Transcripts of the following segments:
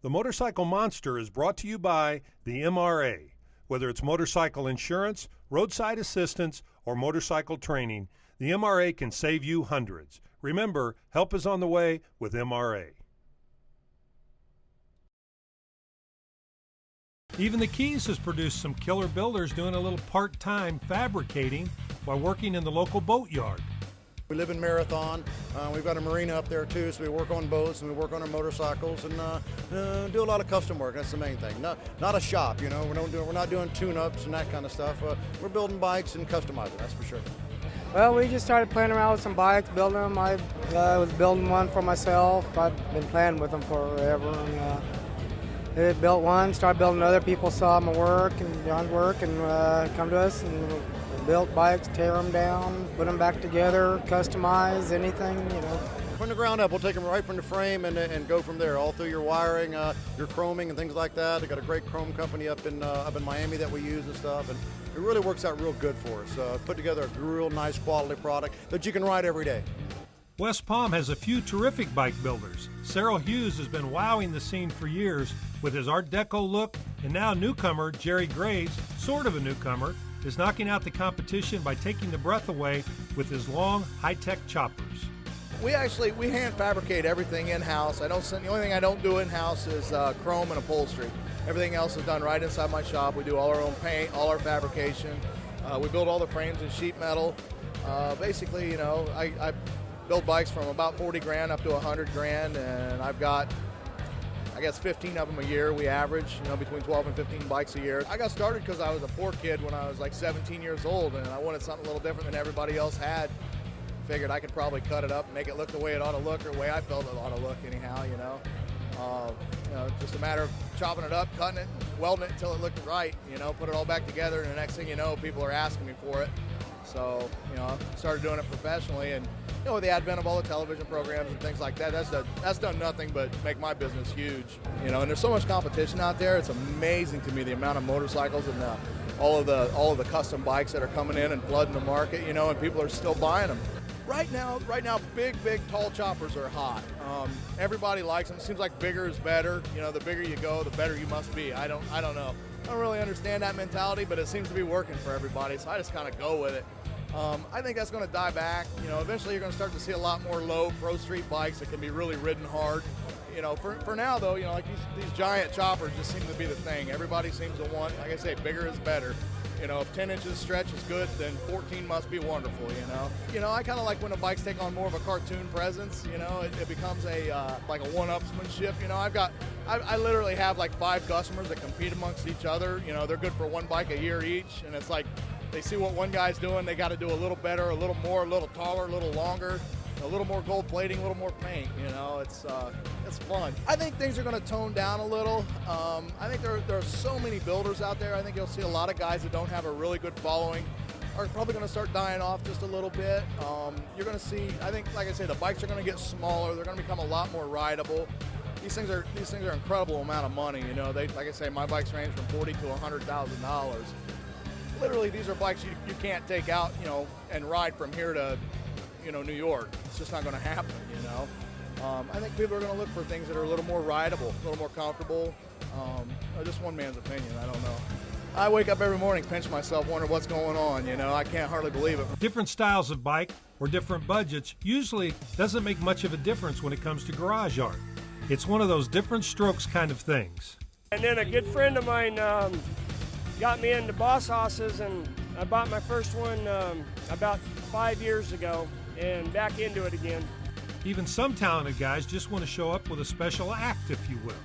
The Motorcycle Monster is brought to you by the MRA. Whether it's motorcycle insurance, roadside assistance, or motorcycle training, the MRA can save you hundreds. Remember, help is on the way with MRA. Even the Keys has produced some killer builders doing a little part-time fabricating while working in the local boat yard. We live in Marathon. We've got a marina up there too, so we work on boats and we work on our motorcycles and do a lot of custom work. That's the main thing. Not a shop, you know. We're not doing tune-ups and that kind of stuff. We're building bikes and customizing. That's for sure. Well, we just started playing around with some bikes, building them. I was building one for myself. I've been playing with them forever. And, I built one, started building other people, saw my work and John's work, and come to us and built bikes, tear them down, put them back together, customize anything, you know. From the ground up, we'll take them right from the frame and go from there, all through your wiring, your chroming and things like that. They got a great chrome company up in Miami that we use and stuff, and it really works out real good for us. Put together a real nice quality product that you can ride every day. West Palm has a few terrific bike builders. Cyril Hughes has been wowing the scene for years with his Art Deco look, and now newcomer Jerry Graves, sort of a newcomer, is knocking out the competition by taking the breath away with his long, high-tech choppers. We hand fabricate everything in-house. The only thing I don't do in-house is chrome and upholstery. Everything else is done right inside my shop. We do all our own paint, all our fabrication. We build all the frames in sheet metal. Basically, you know, I build bikes from about 40 grand up to 100 grand, and I've got, I guess, 15 of them a year. We average, you know, between 12 and 15 bikes a year. I got started because I was a poor kid when I was like 17 years old, and I wanted something a little different than everybody else had. Figured I could probably cut it up and make it look the way it ought to look, or the way I felt it ought to look anyhow, you know. Just a matter of chopping it up, cutting it, welding it until it looked right, you know, put it all back together, and the next thing you know, people are asking me for it. So, you know, I started doing it professionally, and, you know, with the advent of all the television programs and things like that, that's done nothing but make my business huge, you know, and there's so much competition out there. It's amazing to me the amount of motorcycles and all of the custom bikes that are coming in and flooding the market, you know, and people are still buying them. Right now, big, tall choppers are hot. Everybody likes them. It seems like bigger is better. You know, the bigger you go, the better you must be. I don't know. I don't really understand that mentality, but it seems to be working for everybody, so I just kind of go with it. I think that's going to die back. You know, eventually you're going to start to see a lot more low pro street bikes that can be really ridden hard. You know, for now though, you know, like these giant choppers just seem to be the thing. Everybody seems to want, like I say, bigger is better. You know, if 10 inches stretch is good, then 14 must be wonderful, you know. You know, I kind of like when the bikes take on more of a cartoon presence, you know, it becomes like a one-upsmanship, you know. I literally have like 5 customers that compete amongst each other, you know. They're good for one bike a year each, and it's like they see what one guy's doing, they got to do a little better, a little more, a little taller, a little longer, a little more gold plating, a little more paint, you know. It's fun. I think things are going to tone down a little. I think there are so many builders out there. I think you'll see a lot of guys that don't have a really good following are probably going to start dying off just a little bit. You're going to see, I think, like I say, the bikes are going to get smaller. They're going to become a lot more rideable. These things are an incredible amount of money. You know, like I say, my bikes range from $40,000 to $100,000. Literally, these are bikes you can't take out, you know, and ride from here to, you know, New York. It's just not going to happen, you know. I think people are going to look for things that are a little more rideable, a little more comfortable. Just one man's opinion, I don't know. I wake up every morning, pinch myself, wonder what's going on, you know. I can't hardly believe it. Different styles of bike or different budgets usually doesn't make much of a difference when it comes to garage art. It's one of those different strokes kind of things. And then a good friend of mine got me into Boss Hosses, and I bought my first one about 5 years ago and back into it again. Even some talented guys just want to show up with a special act, if you will.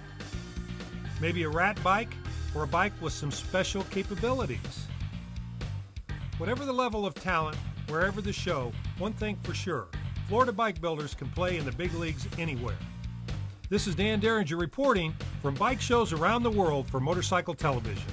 Maybe a rat bike or a bike with some special capabilities. Whatever the level of talent, wherever the show, one thing for sure, Florida bike builders can play in the big leagues anywhere. This is Dan Derringer reporting from bike shows around the world for Motorcycle Television.